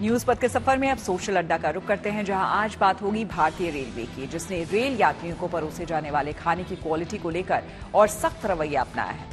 News पथ के सफर में अब सोशल अड्डा का रुख करते हैं, जहां आज बात होगी भारतीय रेलवे की, जिसने रेल यात्रियों को परोसे जाने वाले खाने की क्वालिटी को लेकर और सख्त रवैया अपनाया है।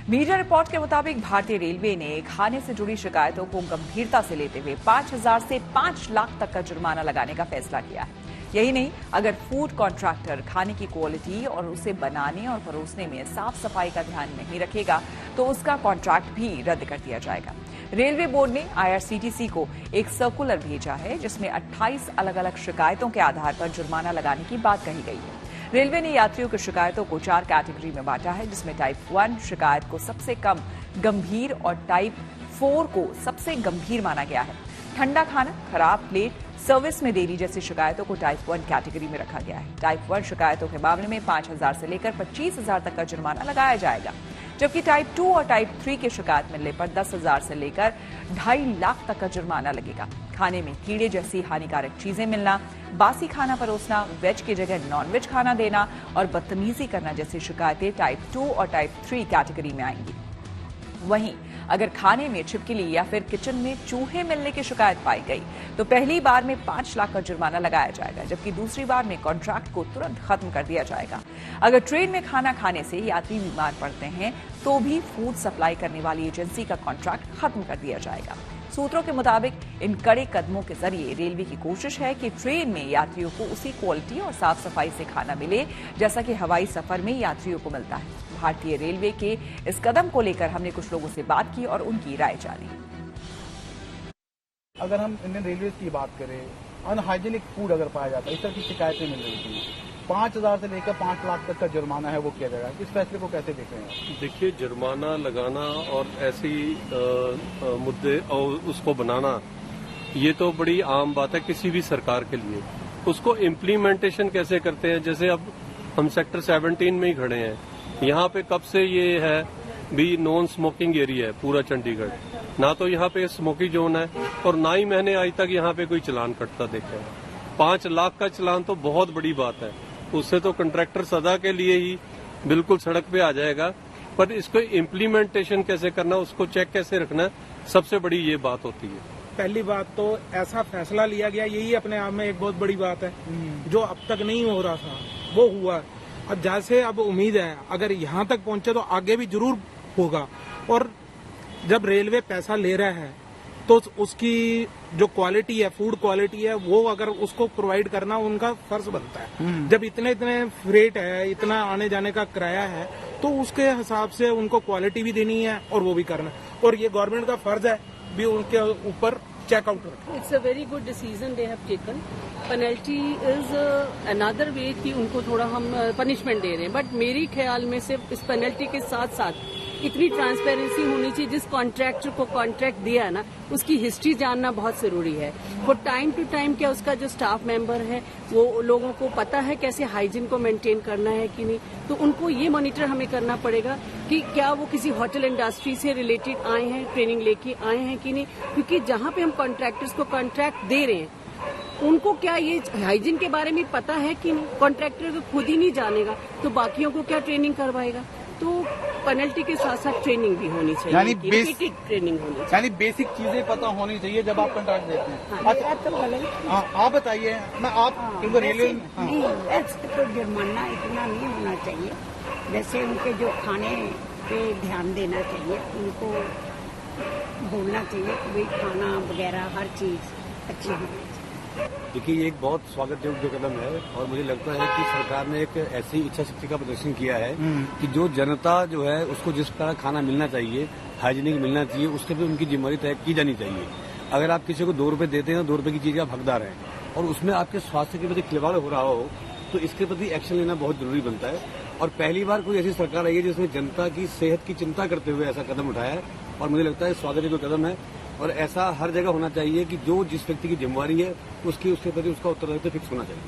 मीडिया रिपोर्ट के मुताबिक भारतीय रेलवे ने खाने से जुड़ी शिकायतों को गंभीरता से लेते हुए 5,000 से 5 लाख तक का जुर्माना लगाने का फैसला किया है। यही नहीं, अगर फूड कॉन्ट्रैक्टर खाने की क्वालिटी और उसे बनाने और परोसने में साफ सफाई का ध्यान नहीं रखेगा तो उसका कॉन्ट्रैक्ट भी रद्द कर दिया जाएगा। रेलवे बोर्ड ने IRCTC को एक सर्कुलर भेजा है, जिसमें 28 अलग अलग शिकायतों के आधार पर जुर्माना लगाने की बात कही गई है। रेलवे ने यात्रियों की शिकायतों को 4 कैटेगरी में बांटा है, जिसमें टाइप 1 शिकायत को सबसे कम गंभीर और टाइप 4 को सबसे गंभीर माना गया है। ठंडा खाना, खराब प्लेट, सर्विस में देरी जैसी शिकायतों को टाइप 1 कैटेगरी में रखा गया है। टाइप 1 शिकायतों के मामले में 5,000 से लेकर 25,000 तक का जुर्माना लगाया जाएगा, जबकि टाइप 2 और टाइप 3 की शिकायत मिलने पर 10,000 से लेकर 2.5 लाख तक का जुर्माना लगेगा। खाने में कीड़े जैसी हानिकारक चीजें मिलना, बासी खाना परोसना, वेज की जगह नॉन-वेज खाना देना और बदतमीजी करना जैसी शिकायतें टाइप 2 और टाइप 3 कैटेगरी में आएंगी। वहीं अगर खाने में छिपकली या फिर किचन में चूहे मिलने की शिकायत पाई गई तो पहली बार में 5 लाख का जुर्माना लगाया जाएगा, जबकि दूसरी बार में कॉन्ट्रैक्ट को तुरंत खत्म कर दिया जाएगा। अगर ट्रेन में खाना खाने से यात्री बीमार पड़ते हैं तो भी फूड सप्लाई करने वाली एजेंसी का कॉन्ट्रैक्ट खत्म कर दिया जाएगा। सूत्रों के मुताबिक इन कड़े कदमों के जरिए रेलवे की कोशिश है कि ट्रेन में यात्रियों को उसी क्वालिटी और साफ सफाई से खाना मिले जैसा कि हवाई सफर में यात्रियों को मिलता है। भारतीय रेलवे के इस कदम को लेकर हमने कुछ लोगों से बात की और उनकी राय जानी। अगर हम इंडियन रेलवे की बात करें, अनहाइजीनिक फूड अगर पाया जाता है, इस तरह की शिकायतें मिल रही थी, 5,000 से लेकर 5 लाख तक का जुर्माना है वो किया जाएगा। इस फैसले को कैसे देख रहे हैं? देखिए, जुर्माना लगाना और ऐसी मुद्दे और उसको बनाना, ये तो बड़ी आम बात है किसी भी सरकार के लिए। उसको इम्प्लीमेंटेशन कैसे करते हैं, जैसे अब हम सेक्टर 17 में ही खड़े हैं, यहाँ पे कब से ये है भी नॉन स्मोकिंग एरिया है पूरा चंडीगढ़, ना तो यहाँ पे स्मोकी जोन है और ना ही मैंने आज तक यहाँ पे कोई चलान कटता देखा है। 5 लाख का चलान तो बहुत बड़ी बात है, उससे तो कंट्रैक्टर सदा के लिए ही बिल्कुल सड़क पे आ जाएगा। पर इसको इम्प्लीमेंटेशन कैसे करना, उसको चेक कैसे रखना, सबसे बड़ी ये बात होती है। पहली बात तो ऐसा फैसला लिया गया, यही अपने आप में एक बहुत बड़ी बात है। जो अब तक नहीं हो रहा था वो हुआ, और जैसे अब उम्मीद है अगर यहाँ तक पहुंचे तो आगे भी जरूर होगा। और जब रेलवे पैसा ले रहा है तो उसकी जो क्वालिटी है, फूड क्वालिटी है, वो अगर उसको प्रोवाइड करना उनका फर्ज बनता है। जब इतने फ्रेट है, इतना आने जाने का किराया है, तो उसके हिसाब से उनको क्वालिटी भी देनी है और वो भी करना, और ये गवर्नमेंट का फर्ज है भी उनके ऊपर चेकआउट रखें। It's a very good decision they have taken. Penalty is another way कि उनको थोड़ा हम पनिशमेंट दे रहे हैं, बट मेरे ख्याल में सिर्फ इस पेनल्टी के साथ साथ इतनी ट्रांसपेरेंसी होनी चाहिए। जिस कॉन्ट्रैक्टर को कॉन्ट्रैक्ट दिया है ना, उसकी हिस्ट्री जानना बहुत जरूरी है। वो टाइम टू टाइम क्या उसका जो स्टाफ मेंबर है वो लोगों को पता है कैसे हाइजीन को मेंटेन करना है कि नहीं, तो उनको ये मॉनिटर हमें करना पड़ेगा कि क्या वो किसी होटल इंडस्ट्री से रिलेटेड आए हैं, ट्रेनिंग लेके आए हैं कि नहीं। क्योंकि जहां पे हम कॉन्ट्रैक्टर्स को कॉन्ट्रैक्ट दे रहे हैं उनको क्या ये हाइजीन के बारे में पता है कि नहीं। कॉन्ट्रैक्टर को खुद ही नहीं जानेगा तो बाकियों को क्या ट्रेनिंग करवाएगा। तो पेनल्टी के साथ साथ ट्रेनिंग भी होनी चाहिए, यानी बेसिक ट्रेनिंग होनी चाहिए, यानी बेसिक चीजें पता होनी चाहिए जब आप कॉन्ट्रैक्ट देते हैं। हाँ, तो हाँ, आप बताइए। मैं आप रेलवे नहीं, ऐसे तो जुर्माना इतना नहीं होना चाहिए। जैसे उनके जो खाने पे ध्यान देना चाहिए, उनको बोलना चाहिए कि भाई खाना वगैरह हर चीज अच्छी होनी चाहिए। देखिए, ये एक बहुत स्वागत योग्य कदम है और मुझे लगता है कि सरकार ने एक ऐसी इच्छा शक्ति का प्रदर्शन किया है कि जो जनता जो है उसको जिस तरह खाना मिलना चाहिए, हाइजीनिक मिलना चाहिए, उसके भी उनकी जिम्मेदारी तय की जानी चाहिए। अगर आप किसी को 2 रुपए देते हैं तो 2 रुपए की चीज आप हकदार हैं और उसमें आपके स्वास्थ्य के प्रति खिलवाड़ हो रहा हो तो इसके प्रति एक्शन लेना बहुत जरूरी बनता है। और पहली बार कोई ऐसी सरकार आई है जिसने जनता की सेहत की चिंता करते हुए ऐसा कदम उठाया है और मुझे लगता है स्वागत योग्य कदम है। और ऐसा हर जगह होना चाहिए कि जो जिस व्यक्ति की जिम्मेदारी है उसके प्रति उसका उत्तरदायित्व फिक्स होना चाहिए।